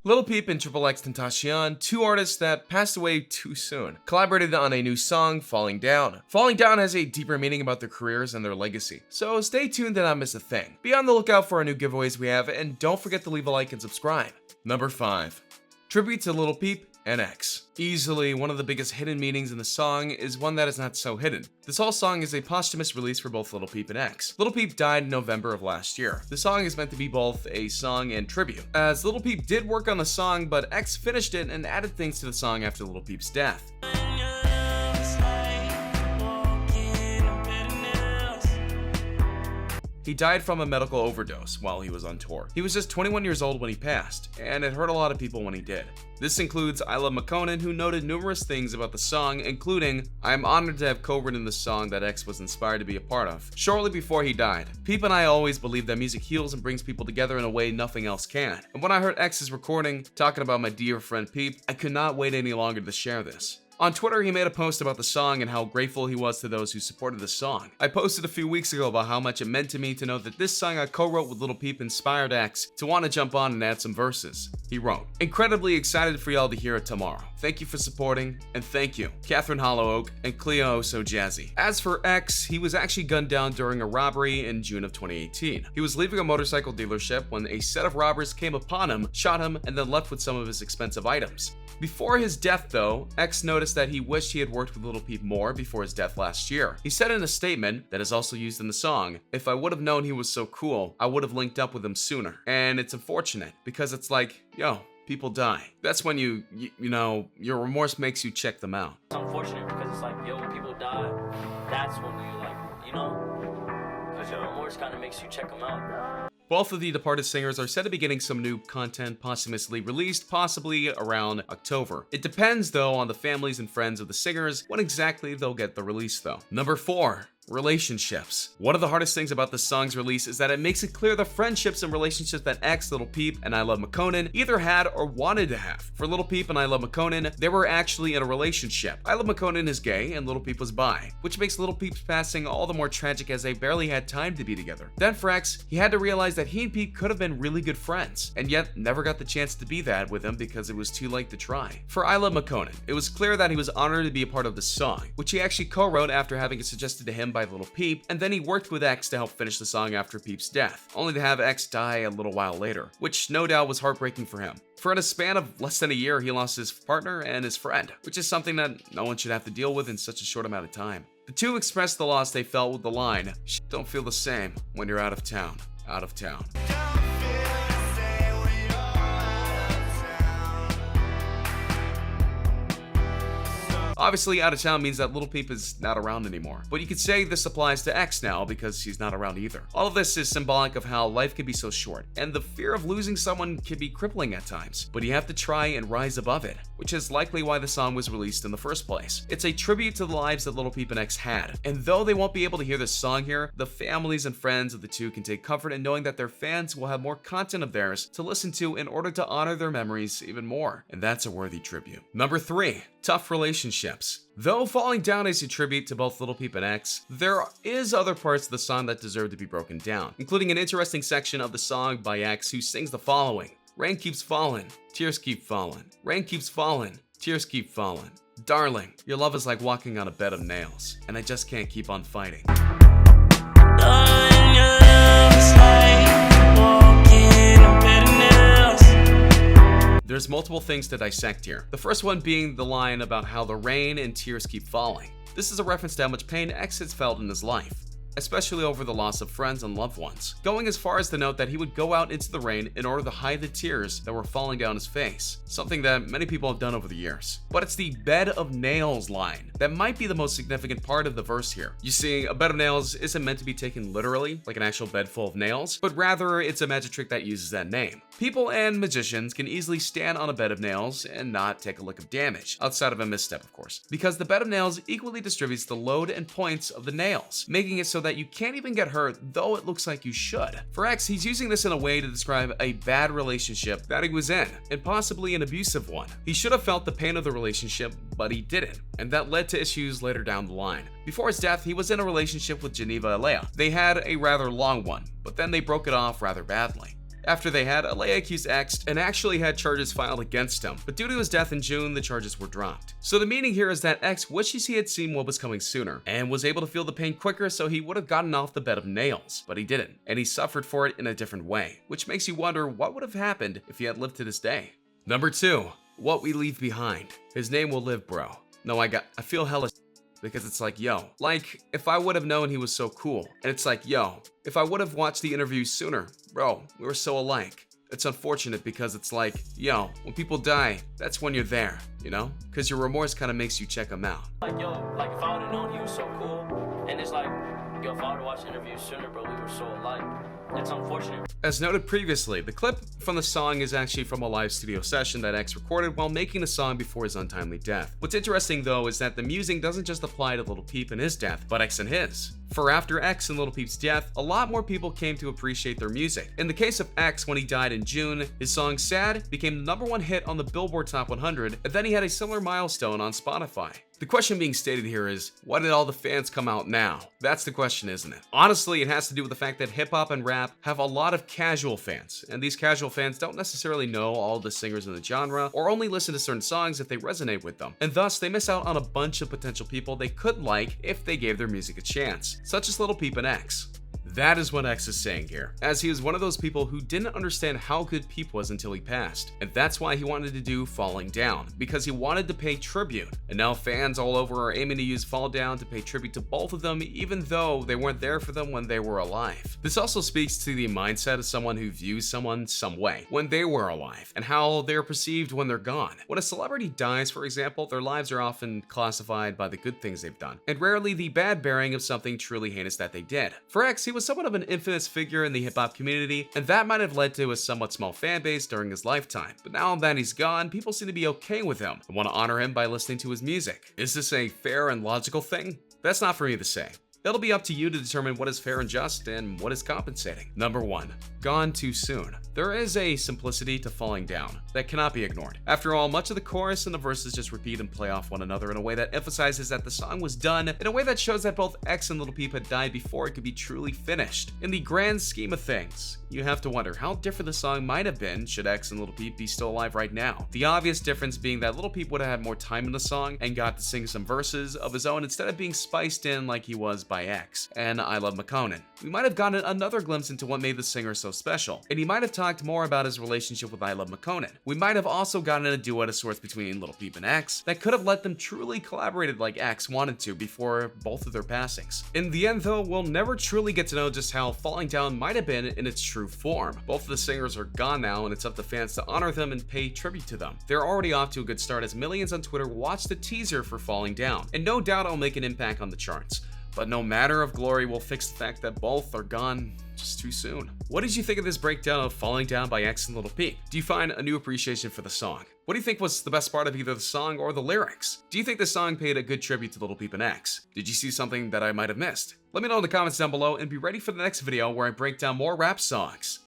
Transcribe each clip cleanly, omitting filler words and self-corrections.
Lil Peep and XXXTentacion, two artists that passed away too soon, collaborated on a new song, Falling Down. Falling Down has a deeper meaning about their careers and their legacy, so stay tuned to not miss a thing. Be on the lookout for our new giveaways we have, and don't forget to leave a like and subscribe. Number 5. Tribute to Lil Peep and X. Easily one of the biggest hidden meanings in the song is one that is not so hidden. This whole song is a posthumous release for both Lil Peep and X. Lil Peep died in November of last year. The song is meant to be both a song and tribute, as Lil Peep did work on the song, but X finished it and added things to the song after Lil Peep's death. He died from a medical overdose while he was on tour. He was just 21 years old when he passed, and it hurt a lot of people when he did. This includes I Love McConan, who noted numerous things about the song, including, "I am honored to have co-written the song that X was inspired to be a part of." Shortly before he died, Peep and I always believe that music heals and brings people together in a way nothing else can. And when I heard X's recording, talking about my dear friend Peep, I could not wait any longer to share this. On Twitter, he made a post about the song and how grateful he was to those who supported the song. I posted a few weeks ago about how much it meant to me to know that this song I co-wrote with Lil Peep inspired X to want to jump on and add some verses. He wrote, "Incredibly excited for y'all to hear it tomorrow. Thank you for supporting, and thank you, Catherine Hollowoak and Cleo So Jazzy." As for X, he was actually gunned down during a robbery in June of 2018. He was leaving a motorcycle dealership when a set of robbers came upon him, shot him, and then left with some of his expensive items. Before his death though, X noticed that he wished he had worked with Lil Peep more before his death last year. He said in a statement that is also used in the song, "If I would have known he was so cool, I would have linked up with him sooner." And it's unfortunate because it's like, yo, people die. That's when you know, your remorse makes you check them out. It's unfortunate because it's like, yo, when people die, that's when you like, you know, because your remorse kind of makes you check them out. Both of the departed singers are said to be getting some new content posthumously released, possibly around October. It depends though on the families and friends of the singers when exactly they'll get the release though. Number 4. Relationships. One of the hardest things about this song's release is that it makes it clear the friendships and relationships that X, Lil Peep, and I Love McConan either had or wanted to have. For Lil Peep and I Love McConan, they were actually in a relationship. I Love McConan is gay and Lil Peep was bi, which makes Lil Peep's passing all the more tragic as they barely had time to be together. Then for X, he had to realize that he and Peep could have been really good friends, and yet never got the chance to be that with him because it was too late to try. For I Love McConan, it was clear that he was honored to be a part of the song, which he actually co-wrote after having it suggested to him by Lil Peep, and then he worked with X to help finish the song after Peep's death, only to have X die a little while later, which no doubt was heartbreaking for him. For in a span of less than a year, he lost his partner and his friend, which is something that no one should have to deal with in such a short amount of time. The two expressed the loss they felt with the line, "Shit don't feel the same when you're out of town, out of town." Obviously, out of town means that Lil Peep is not around anymore. But you could say this applies to X now because he's not around either. All of this is symbolic of how life can be so short, and the fear of losing someone can be crippling at times. But you have to try and rise above it, which is likely why the song was released in the first place. It's a tribute to the lives that Lil Peep and X had. And though they won't be able to hear this song here, the families and friends of the two can take comfort in knowing that their fans will have more content of theirs to listen to in order to honor their memories even more. And that's a worthy tribute. Number 3. Tough relationships. Though Falling Down is a tribute to both Lil Peep and X, there is other parts of the song that deserve to be broken down, including an interesting section of the song by X who sings the following: "Rain keeps falling, tears keep falling. Rain keeps falling, tears keep falling. Darling, your love is like walking on a bed of nails, and I just can't keep on fighting." Darling, your love is like walking on a bed of nails. There's multiple things to dissect here. The first one being the line about how the rain and tears keep falling. This is a reference to how much pain X has felt in his life, especially over the loss of friends and loved ones, going as far as to note that he would go out into the rain in order to hide the tears that were falling down his face, something that many people have done over the years. But it's the bed of nails line that might be the most significant part of the verse here. You see, a bed of nails isn't meant to be taken literally, like an actual bed full of nails, but rather it's a magic trick that uses that name. People and magicians can easily stand on a bed of nails and not take a lick of damage, outside of a misstep of course, because the bed of nails equally distributes the load and points of the nails, making it so that you can't even get hurt, though it looks like you should. For X, he's using this in a way to describe a bad relationship that he was in, and possibly an abusive one. He should have felt the pain of the relationship, but he didn't, and that led to issues later down the line. Before his death, he was in a relationship with Geneva Alea. They had a rather long one, but then they broke it off rather badly. After they had, Alea accused X and actually had charges filed against him, but due to his death in June, the charges were dropped. So the meaning here is that X wishes he had seen what was coming sooner, and was able to feel the pain quicker so he would have gotten off the bed of nails, but he didn't, and he suffered for it in a different way, which makes you wonder what would have happened if he had lived to this day. Number 2. What we leave behind. His name will live, bro. No, I feel hella because it's like, yo, like, if I would have known he was so cool, and it's like, yo, if I would have watched the interview sooner, bro, we were so alike. It's unfortunate because it's like, yo, when people die, that's when you're there, you know? Because your remorse kind of makes you check them out. Like, yo, like if I would have known he was so cool, and it's like, yo, if I would have watched the interview sooner, bro, we were so alike. It's unfortunate. As noted previously, the clip from the song is actually from a live studio session that X recorded while making the song before his untimely death. What's interesting though is that the musing doesn't just apply to Lil Peep and his death, but X and his. For after X and Lil Peep's death, a lot more people came to appreciate their music. In the case of X, when he died in June, his song Sad became the #1 hit on the Billboard Top 100, and then he had a similar milestone on Spotify. The question being stated here is, why did all the fans come out now? That's the question, isn't it? Honestly, it has to do with the fact that hip-hop and rap have a lot of casual fans, and these casual fans don't necessarily know all the singers in the genre, or only listen to certain songs if they resonate with them, and thus they miss out on a bunch of potential people they could like if they gave their music a chance, such as Lil Peep and X. That is what X is saying here, as he is one of those people who didn't understand how good Peep was until he passed, and that's why he wanted to do Falling Down, because he wanted to pay tribute, and now fans all over are aiming to use Fall Down to pay tribute to both of them even though they weren't there for them when they were alive. This also speaks to the mindset of someone who views someone some way when they were alive, and how they're perceived when they're gone. When a celebrity dies, for example, their lives are often classified by the good things they've done, and rarely the bad bearing of something truly heinous that they did. For X, he was somewhat of an infamous figure in the hip-hop community, and that might have led to a somewhat small fan base during his lifetime. But now that he's gone, people seem to be okay with him and want to honor him by listening to his music. Is this a fair and logical thing? That's not for me to say. It'll be up to you to determine what is fair and just and what is compensating. Number 1. Gone too soon. There is a simplicity to Falling Down that cannot be ignored. After all, much of the chorus and the verses just repeat and play off one another in a way that emphasizes that the song was done, in a way that shows that both X and Lil Peep had died before it could be truly finished. In the grand scheme of things, you have to wonder how different the song might have been should X and Lil Peep be still alive right now. The obvious difference being that Lil Peep would have had more time in the song and got to sing some verses of his own instead of being spiced in like he was by X and I Love McConan. We might have gotten another glimpse into what made the singer so special, and he might have talked more about his relationship with I Love McConan. We might have also gotten a duet of sorts between Lil Peep and X that could have let them truly collaborated like X wanted to before both of their passings. In the end though, we'll never truly get to know just how Falling Down might have been in its true form. Both of the singers are gone now, and it's up to fans to honor them and pay tribute to them. They're already off to a good start as millions on Twitter watched the teaser for Falling Down, and no doubt it'll make an impact on the charts. But no matter of glory will fix the fact that both are gone just too soon. What did you think of this breakdown of Falling Down by X and Lil Peep? Do you find a new appreciation for the song? What do you think was the best part of either the song or the lyrics? Do you think the song paid a good tribute to Lil Peep and X? Did you see something that I might have missed? Let me know in the comments down below, and be ready for the next video where I break down more rap songs.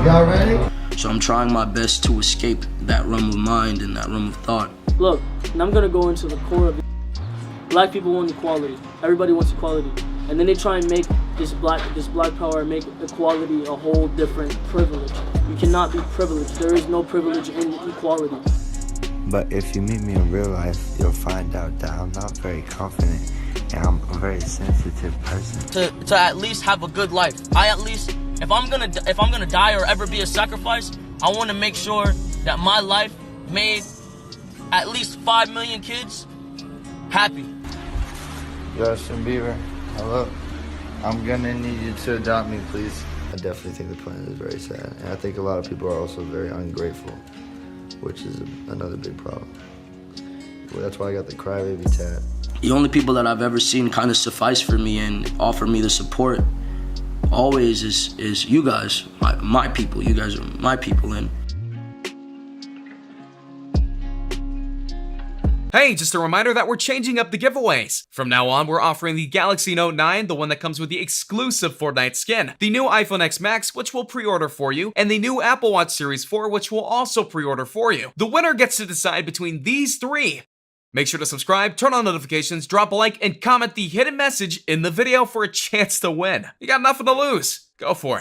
Y'all ready? So I'm trying my best to escape that realm of mind and that realm of thought. Look, and I'm gonna go into the core of it. Black people want equality. Everybody wants equality. And then they try and make this black power, make equality a whole different privilege. You cannot be privileged. There is no privilege in equality. But if you meet me in real life, you'll find out that I'm not very confident and I'm a very sensitive person. To at least have a good life. If I'm gonna die or ever be a sacrifice, I want to make sure that my life made at least 5 million kids happy. Justin Bieber, hello. I'm gonna need you to adopt me, please. I definitely think the planet is very sad, and I think a lot of people are also very ungrateful, which is another big problem. Well, that's why I got the crybaby tat. The only people that I've ever seen kind of suffice for me and offer me the support always is you guys, my people. You guys are my people, and Hey, just a reminder that we're changing up the giveaways. From now on, we're offering the Galaxy Note 9, the one that comes with the exclusive Fortnite skin, the new iPhone X Max, which we'll pre-order for you, and the new Apple Watch Series 4, which we'll also pre-order for you. The winner gets to decide between these three. Make sure to subscribe, turn on notifications, drop a like, and comment the hidden message in the video for a chance to win. You got nothing to lose. Go for it.